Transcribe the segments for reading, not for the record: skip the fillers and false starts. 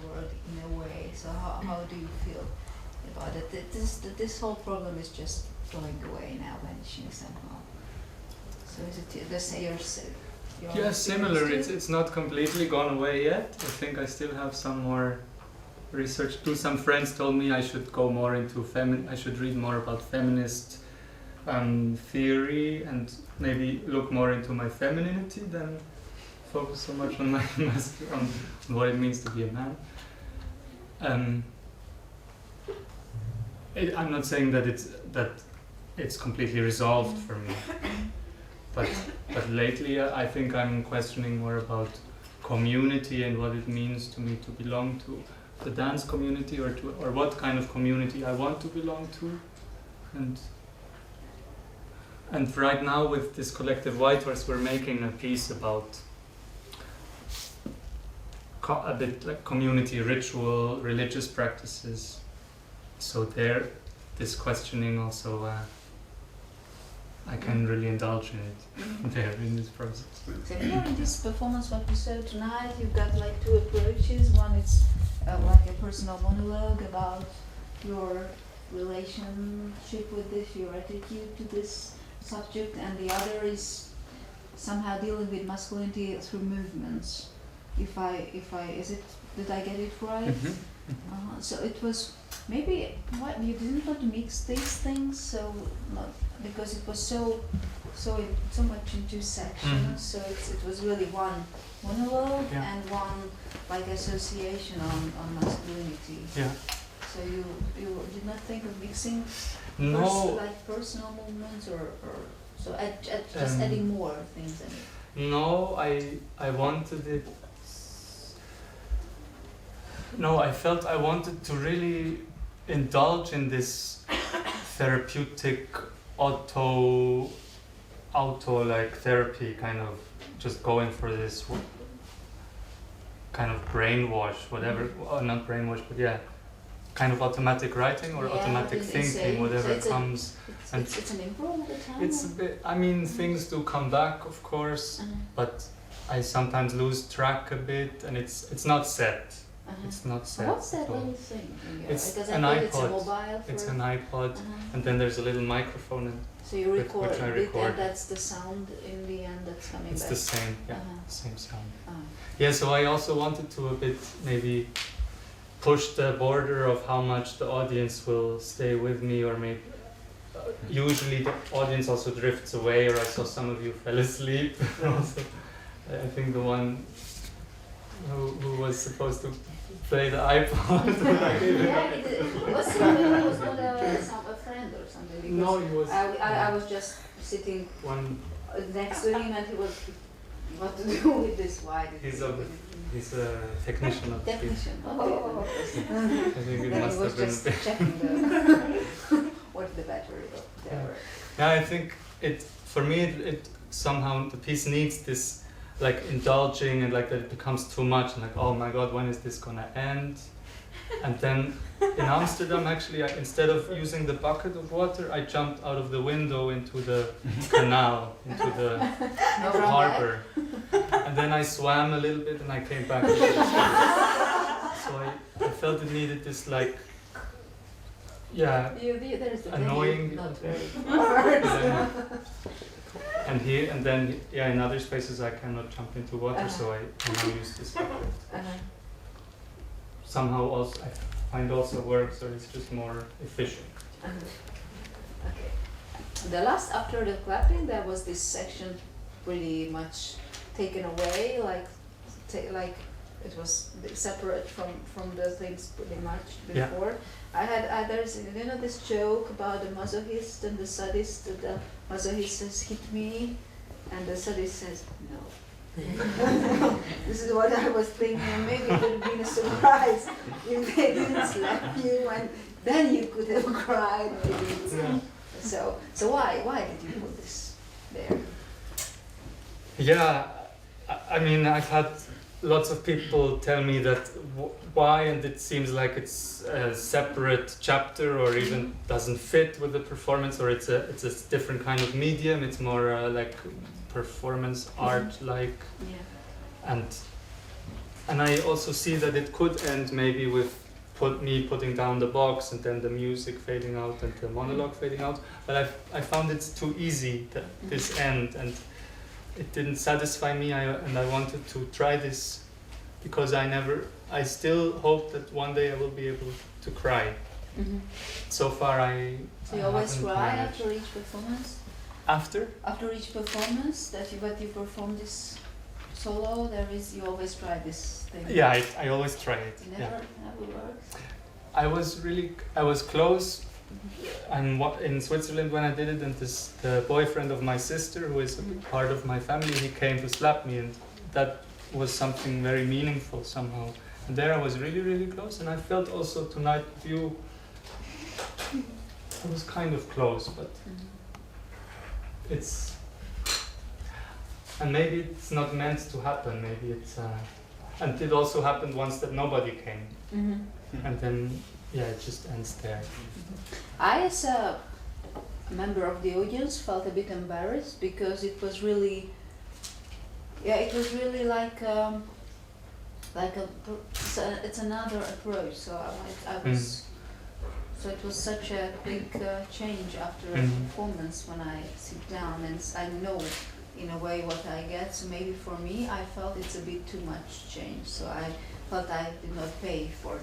word in a way. So how do you feel about it? This whole problem is just going away now, vanishing somehow. So is it the same? Yeah, similar. It's not completely gone away yet. I think I still have some more research to do. Some friends told me I should go more into I should read more about feminist theory and maybe look more into my femininity than focus so much on my on what it means to be a man. I'm not saying that it's completely resolved for me, but lately I think I'm questioning more about community and what it means to me to belong to the dance community, or what kind of community I want to belong to, and right now with this collective White Horse we're making a piece about a bit like community ritual, religious practices. So there, this questioning also, I can really indulge in it there in this process. So here in this performance, what you said tonight, you've got like two approaches. One is like a personal monologue about your relationship with this, your attitude to this subject, and the other is somehow dealing with masculinity through movements. Did I get it right? Mm-hmm. So it was maybe what you didn't want to mix these things, so not because it was so much in two sections. So it was really one monologue and one like association on masculinity. Yeah. So you did not think of mixing like personal movements or so just adding more things in it. No, I wanted it. No, I felt I wanted to really indulge in this therapeutic auto like therapy, kind of just going for this kind of brainwash, whatever, not brainwash, but yeah, kind of automatic writing or automatic thinking, whatever comes. It's an improv all the time? It's a bit, I mean, things do come back, of course, but I sometimes lose track a bit, and it's not set. It's not set. What's that little thing? It's because an I iPod. It's a mobile. It's an iPod, and then there's a little microphone. And so you record which I it, record. and that's the sound in the end that's coming it's back. It's the same, same sound. Uh-huh. Yeah, so I also wanted to a bit maybe push the border of how much the audience will stay with me, or maybe usually the audience also drifts away, or I saw some of you fell asleep. Also, I think the one who was supposed to play the iPod. It was not a friend or something. No, he was. I was just sitting next to him, and he was, what to do with this? Why did he's a technician of technician. I think it must was have been just checking what's the battery or whatever. Yeah, I think for me it somehow the piece needs this like indulging, and like that it becomes too much, and like, oh my god, when is this gonna end? And then in Amsterdam, actually, instead of using the bucket of water, I jumped out of the window into the canal, into the harbor. And then I swam a little bit and I came back. So I felt it needed this like, annoying. Not very far. And then in other spaces I cannot jump into water, so I now use this bucket. Somehow also I find also works, or it's just more efficient. Okay. The last, after the clapping, there was this section pretty much taken away, like it was separate from the things pretty much before. Yeah. There's this joke about the masochist and the sadist. The masochist says, "Hit me," and the sadist says, "No." This is what I was thinking. Maybe it would have been a surprise if they didn't slap you, and then you could have cried. Maybe. So why did you put this there? Yeah, I mean, I've had lots of people tell me that why, and it seems like it's a separate chapter, or even doesn't fit with the performance, or it's a different kind of medium. It's more like performance art, like, and and I also see that it could end maybe with me putting down the box and then the music fading out and the monologue fading out. But I found it too easy, this end, and it didn't satisfy me. And I wanted to try this because I still hope that one day I will be able to cry. Mm-hmm. So far So you always cry after each performance? After each performance that you perform this solo, you always try this thing. Yeah, I always try it. Never works. I was close. And in Switzerland when I did it, and the boyfriend of my sister, who is a big part of my family, he came to slap me, and that was something very meaningful somehow. And there I was really, really close, and I felt also tonight with you, I was kind of close, but and maybe it's not meant to happen, maybe it's, and it also happened once that nobody came, and then, yeah, it just ends there. I, as a member of the audience, felt a bit embarrassed because it was really like it's another approach. So I was. So it was such a big change after a performance when I sit down and I know in a way what I get. So maybe for me, I felt it's a bit too much change. So I felt I did not pay for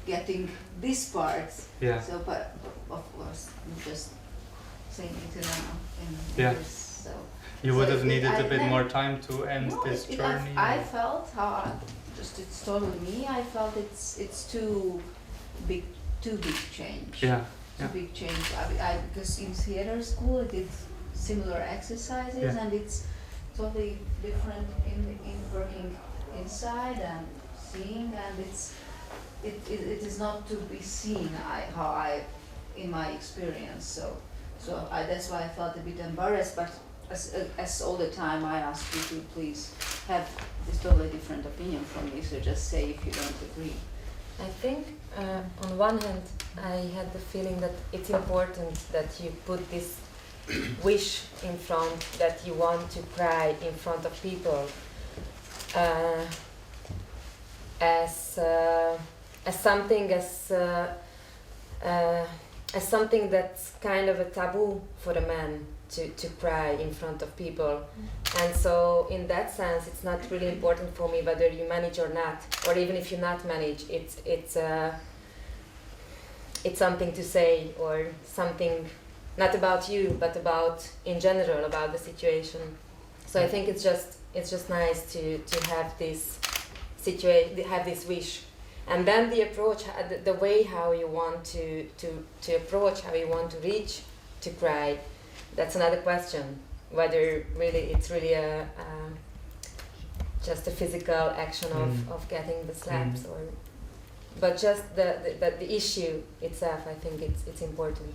getting this part. Yeah. So, but of course, I'm just saying it Yeah. this. So You would have needed a bit more time to end this journey. I felt it's totally me. I felt it's too big change. Yeah. Too big change. Because in theater school I did similar exercises, and it's totally different in working inside and seeing, and it is not to be seen in my experience. So that's why I felt a bit embarrassed. But as all the time I ask you to please have this totally different opinion from me. So just say if you don't agree. I think on one hand I had the feeling that it's important that you put this wish in front, that you want to cry in front of people as something that's kind of a taboo for a man to cry in front of people. And so in that sense it's not really important for me whether you manage or not, or even if you not manage, it's something to say, or something not about you but about in general about the situation. So I think it's just nice to have this have this wish. And then the approach, the way how you want to approach, how you want to reach to cry, that's another question. Whether really it's really just a physical action of getting the slaps, or but just the issue itself. I think it's important.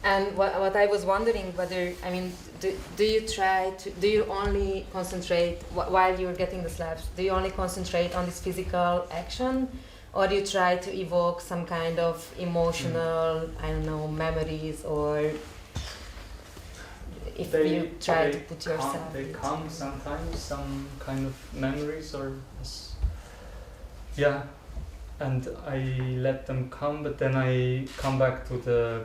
And what I was wondering, whether, I mean, do you only concentrate, while you're getting the slaps, do you only concentrate on this physical action, or do you try to evoke some kind of emotional, I don't know, memories, or if you try to put yourself... They come sometimes, some kind of memories, or... Yeah, and I let them come, but then I come back to the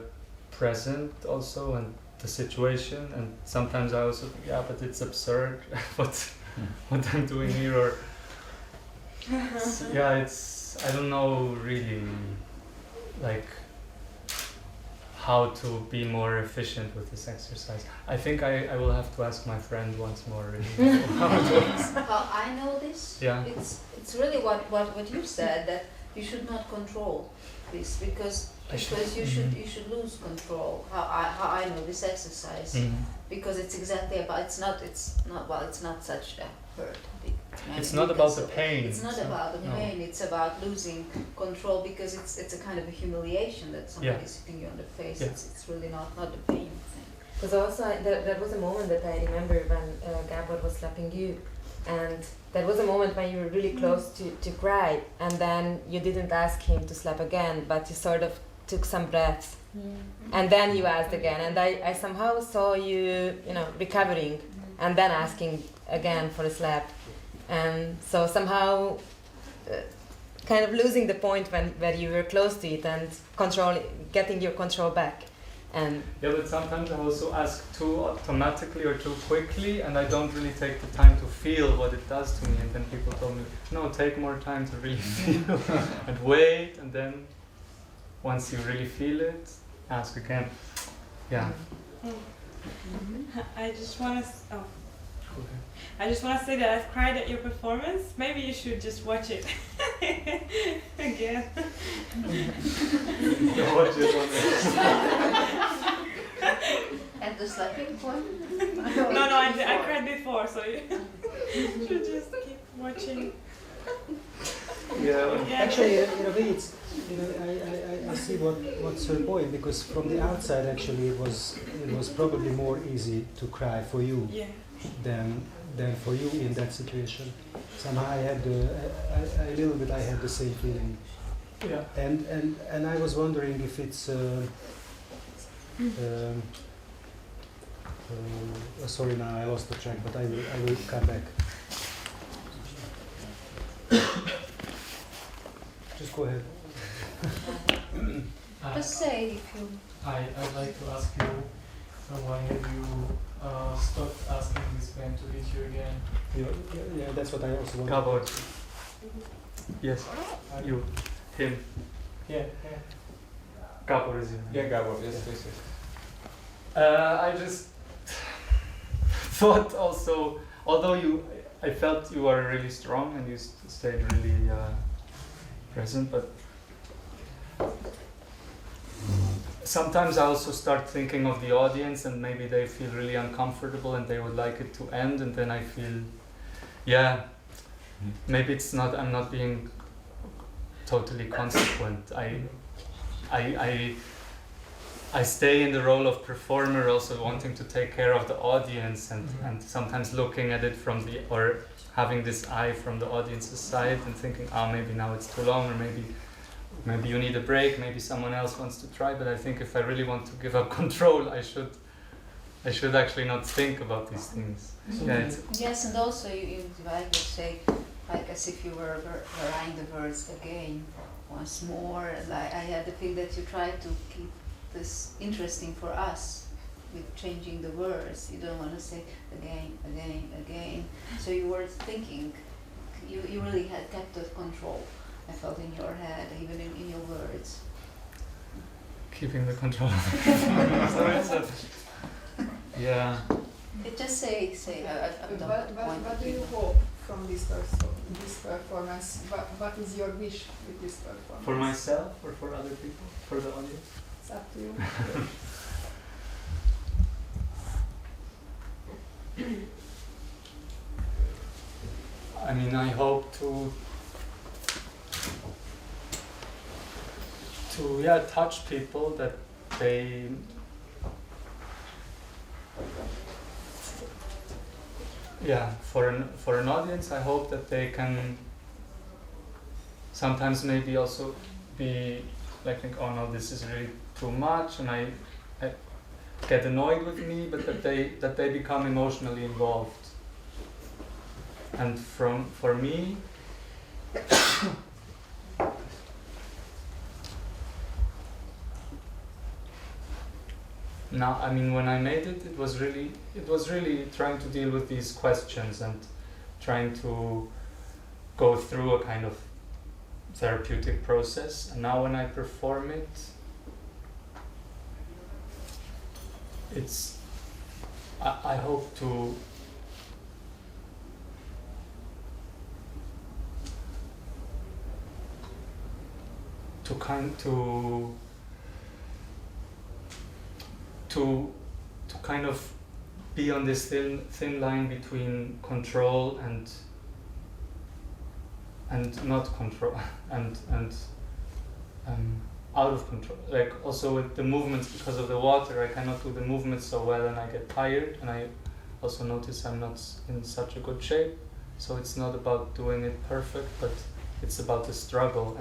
present also, and the situation, and sometimes I also think, yeah, but it's absurd what I'm doing here, or yeah, I don't know really like how to be more efficient with this exercise. I think I will have to ask my friend once more really how it works. Well, I know this. Yeah. It's really what you said, that you should not control this, because you should lose control. How I know this exercise, because it's exactly about it's not such a hurt. It's not about the pain. It's not about the pain. It's about losing control, because it's a kind of a humiliation that somebody is hitting you on the face. Yeah. It's really not the pain thing. Because also there was a moment that I remember when Gabor was slapping you, and there was a moment when you were really close to cry, and then you didn't ask him to slap again, but you sort of took some breaths, and then you asked again, and I somehow saw you recovering, and then asking again for a slap. and so somehow kind of losing the point where you were close to it and getting your control back. And yeah, but sometimes I also ask too automatically or too quickly, and I don't really take the time to feel what it does to me. And then people told me, no, take more time to really feel and wait, and then once you really feel it, ask again. Yeah. I just want to. I just want to say that I've cried at your performance. Maybe you should just watch it again. Watch it on At the slapping point? No, I cried before, so you should just keep watching. Yeah. Actually, in a way, it's, I see what's her point, because from the outside, actually, it was probably more easy to cry for you than for you in that situation. Somehow I had a little bit. I had the same feeling. Yeah. And I was wondering if it's. Sorry, now I lost the track, but I will come back. Just go ahead. Just say if you... I'd like to ask you, why have you stopped asking this band to hit you again? Yeah, that's what I also want. Gabor. Yes. You. Him. Yeah. Gabor is your name. Yeah, Gabor, yes, yes. I just thought also, although I felt you were really strong and you stayed really present, but sometimes I also start thinking of the audience and maybe they feel really uncomfortable and they would like it to end, and then I feel, maybe I'm not being totally consequent. I stay in the role of performer, also wanting to take care of the audience and sometimes looking at it or having this eye from the audience's side and thinking, maybe now it's too long, or maybe you need a break, maybe someone else wants to try. But I think if I really want to give up control, I should actually not think about these things. Yes, and also you I would say, like as if you were writing the words again, once more. And I had the feeling that you tried to keep this interesting for us with changing the words. You don't want to say again, again, again. So you were thinking, you really had kept the control. I felt in your head, even in your words. Keeping the control. Yeah. It just say what do you hope from this performance? What is your wish with this performance? For myself or for other people? For the audience? It's up to you. I mean, I hope to touch people, that they for an audience, I hope that they can sometimes maybe also be like, think, oh no, this is really too much, and I get annoyed with me, but that they become emotionally involved. And for me, now, I mean, when I made it, it was really trying to deal with these questions and trying to go through a kind of therapeutic process. And now when I perform it, I hope to kind of be on this thin line between control and not control and out of control. Like also with the movements, because of the water, I cannot do the movements so well and I get tired, and I also notice I'm not in such a good shape. So it's not about doing it perfect, but it's about the struggle.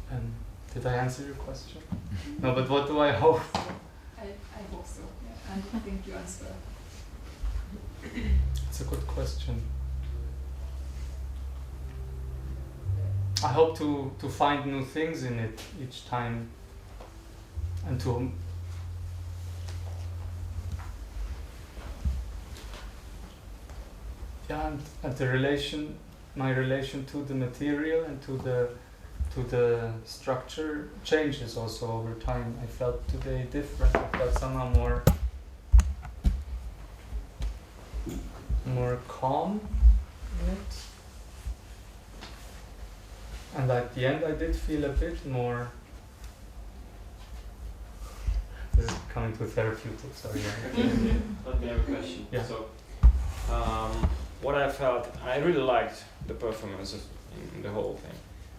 And did I answer your question? No, but what do I hope? I hope so. Yeah. I think you answered. It's a good question. I hope to find new things in it each time, and to and my relation to the material and to the structure changes also over time. I felt today different. I felt somehow more calm in it. And at the end I did feel a bit more, this is coming to therapeutic, sorry. Let me have a question. Yeah. So, what I felt, I really liked the performances in the whole thing.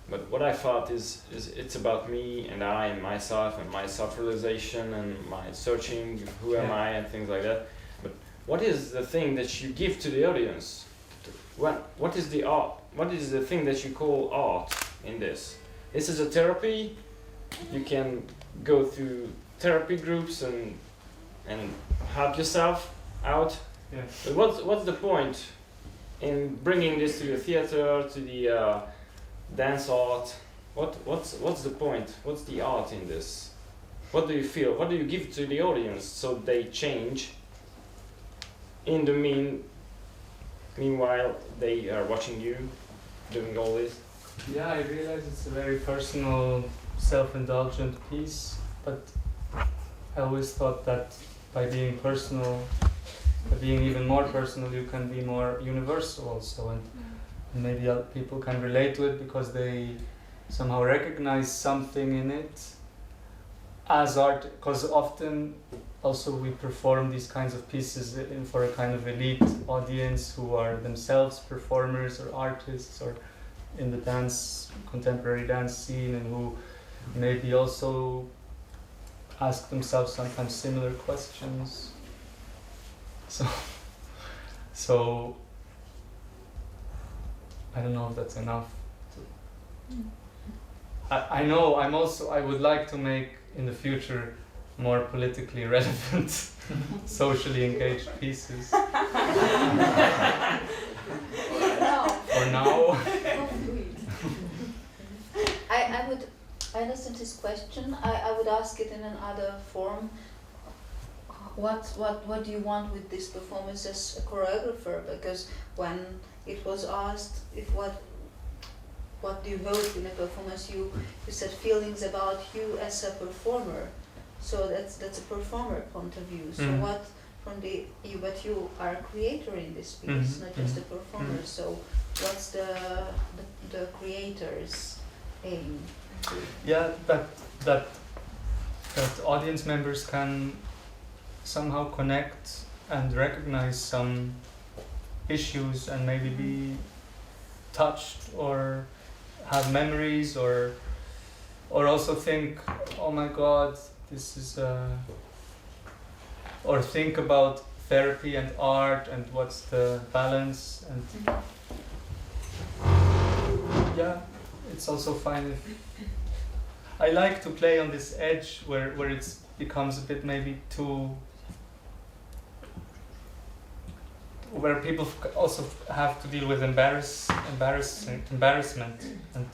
But what I felt is it's about me and I and myself and my self-realization and my searching, who am I and things like that. But what is the thing that you give to the audience? What is the art? What is the thing that you call art in this? This is a therapy. You can go through therapy groups and help yourself out. Yeah. But what's the point in bringing this to the theater, to the dance art? What's the point? What's the art in this? What do you feel? What do you give to the audience so they change? In the meanwhile, they are watching you doing all this. Yeah, I realize it's a very personal, self-indulgent piece, but I always thought that by being personal, by being even more personal, you can be more universal also, and maybe other people can relate to it because they somehow recognize something in it as art, because often also we perform these kinds of pieces for a kind of elite audience who are themselves performers or artists or in the contemporary dance scene, and who maybe also ask themselves sometimes similar questions. So I don't know if that's enough. I know I would like to make in the future more politically relevant, socially engaged pieces. For now. I understand his question. I would ask it in another form. What do you want with this performance as a choreographer? Because when it was asked if what do you hope in a performance, you said feelings about you as a performer. So that's a performer point of view. So what but you are a creator in this piece, not just a performer. So what's the creator's aim? Yeah, that audience members can somehow connect and recognize some issues and maybe be touched or have memories or also think, oh my God, this is or think about therapy and art and what's the balance, and yeah, it's also fine if I like to play on this edge where it becomes a bit maybe too, where people also have to deal with embarrassment and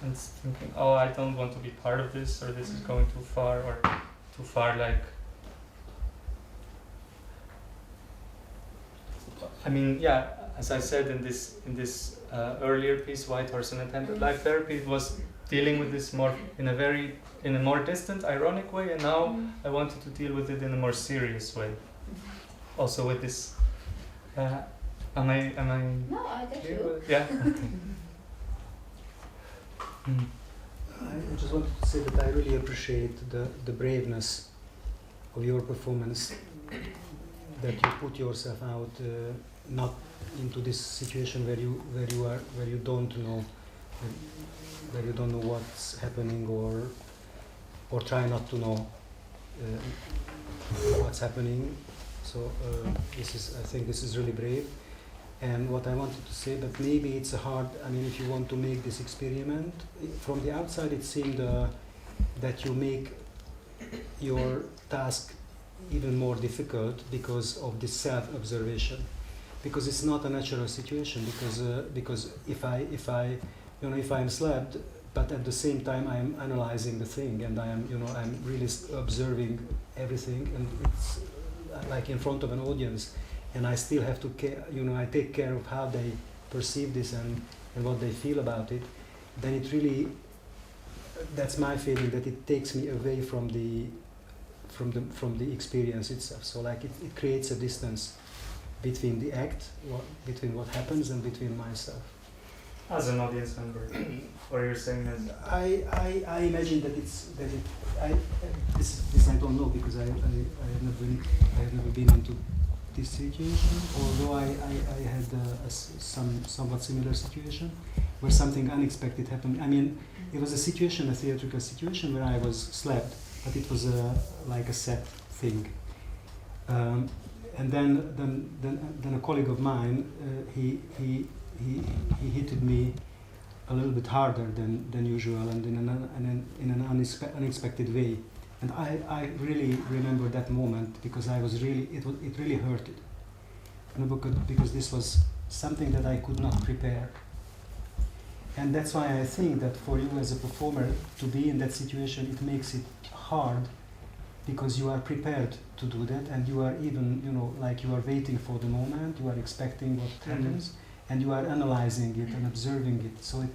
thinking, oh, I don't want to be part of this, or this is going too far, like, I mean, yeah, as I said in this earlier piece, White Horse and Attended Life Therapy, it was dealing with this more in a more distant, ironic way, and now I wanted to deal with it in a more serious way. Also with this, am I? No, I get clear you. with it? Yeah. Okay. I just wanted to say that I really appreciate the braveness of your performance, that you put yourself out, not into this situation where you don't know what's happening, or try not to know what's happening. So I think this is really brave. And what I wanted to say, that maybe it's if you want to make this experiment, from the outside it seemed that you make your task even more difficult because of this self-observation, because it's not a natural situation, because if I if I am slapped, but at the same time I am analyzing the thing, and I am, I'm really observing everything, and it's like in front of an audience, and I still have to care, I take care of how they perceive this and what they feel about it. Then it really, that's my feeling, that it takes me away from the experience itself. So like it creates a distance between the act, between what happens, and between myself. As an audience member, or you're saying that? I imagine that this I don't know, because I have never been into this situation. Although I had a somewhat similar situation where something unexpected happened. I mean, it was a theatrical situation where I was slapped, but it was like a set thing. And then a colleague of mine, he hit me a little bit harder than usual, and in an unexpected way. And I really remember that moment, because it really hurted. Because this was something that I could not prepare. And that's why I think that for you as a performer to be in that situation, it makes it hard, because you are prepared to do that, and you are even, like you are waiting for the moment, you are expecting what happens, and you are analyzing it and observing it. So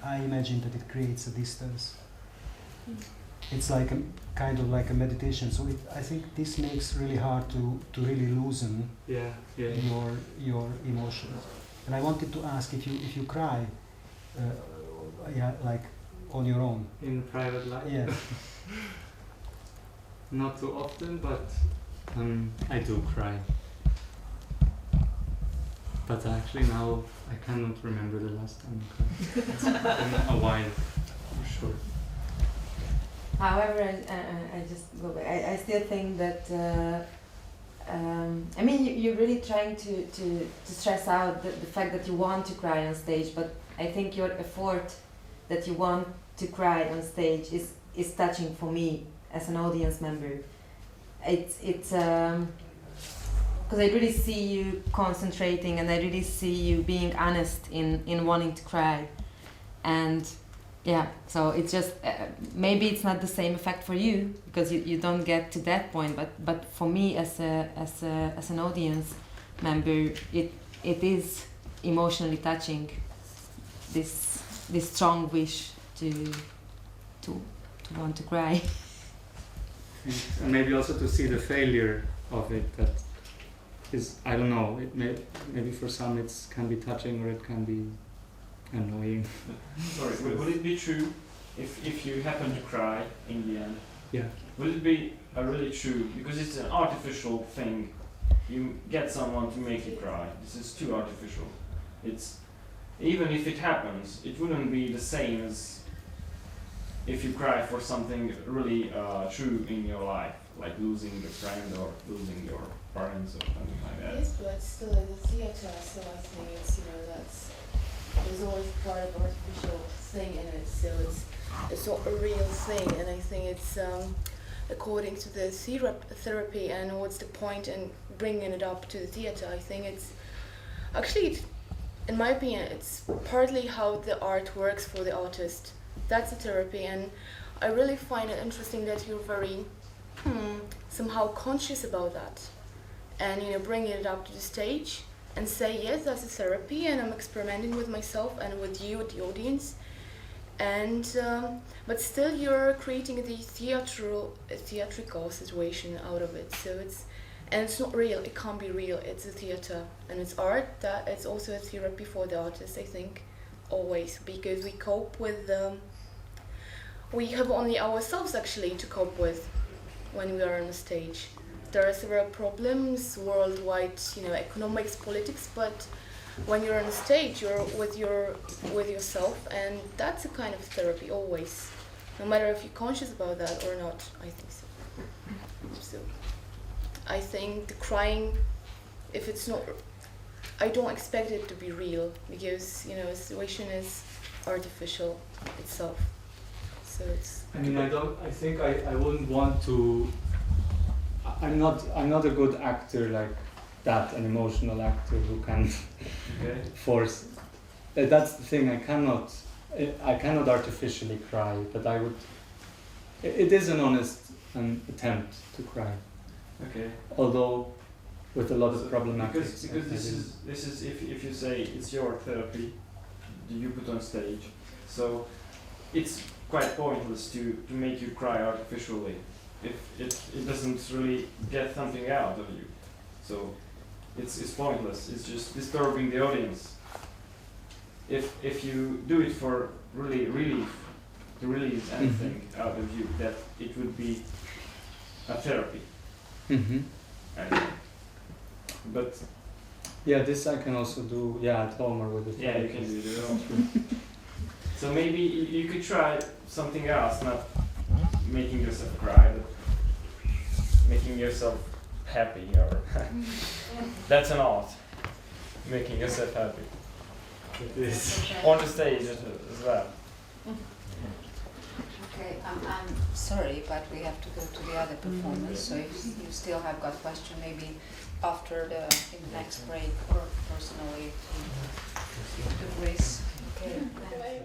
I imagine that it creates a distance. It's like a kind of like a meditation. So I think this makes really hard to really loosen your emotions. And I wanted to ask if you cry, like on your own. In private life? Yeah. Not too often, but I do cry. But actually now I cannot remember the last time I cried. It's been a while, for sure. However, I just go back. I still think that I mean, you're really trying to stress out the fact that you want to cry on stage, but I think your effort that you want to cry on stage is touching for me as an audience member. It's because I really see you concentrating, and I really see you being honest in wanting to cry, and yeah, so it's just maybe it's not the same effect for you because you don't get to that point, but for me as an audience member, it is emotionally touching, this strong wish to want to cry. And maybe also to see the failure of it, that is, I don't know, maybe for some it can be touching or it can be annoying. Sorry, would it be true if you happen to cry in the end? Yeah. Would it be really true, because it's an artificial thing, you get someone to make you cry, this is too artificial. It's, even if it happens, it wouldn't be the same as if you cry for something really true in your life, like losing a friend or losing your parents or something like that. Yes, but still in the theater, so I think it's, there's always part of artificial thing in it, so it's not a real thing, and I think it's according to the therapy and what's the point in bringing it up to the theater. I think it's actually, in my opinion, it's partly how the art works for the artist. That's the therapy, and I really find it interesting that you're very somehow conscious about that, and bringing it up to the stage and say, yes, that's a therapy, and I'm experimenting with myself and with you, with the audience, and but still you're creating the theatrical situation out of it. So it's not real. It can't be real. It's a theater, and it's art. That it's also a therapy for the artist, I think, always, because we cope with. We have only ourselves actually to cope with when we are on the stage. There are several problems worldwide, economics, politics, but when you're on the stage, you're with yourself, and that's a kind of therapy always, no matter if you're conscious about that or not. I think so. So, I think the crying, if it's not, I don't expect it to be real, because the situation is artificial itself. So it's. I mean, I think I wouldn't want to. I'm not a good actor like that, an emotional actor who can force. That's the thing. I cannot I cannot artificially cry, but I would. It is an honest attempt to cry, Okay. although with a lot of So, problematic. because this is if you say it's your therapy, you put on stage, so it's quite pointless to make you cry artificially if it doesn't really get something out of you. So it's pointless. It's just disturbing the audience. If you do it for really relief, to release anything out of you, that it would be a therapy. Mm-hmm. But Yeah, this I can also do. Yeah, at home or with the yeah, you can do it at home. So maybe you could try something else, not making yourself cry, but making yourself happy, or that's an art. Making yourself happy. It is on the stage as well. Okay, I'm sorry, but we have to go to the other performance. So if you still have got question, maybe after in the next break or personally to Greece. Okay.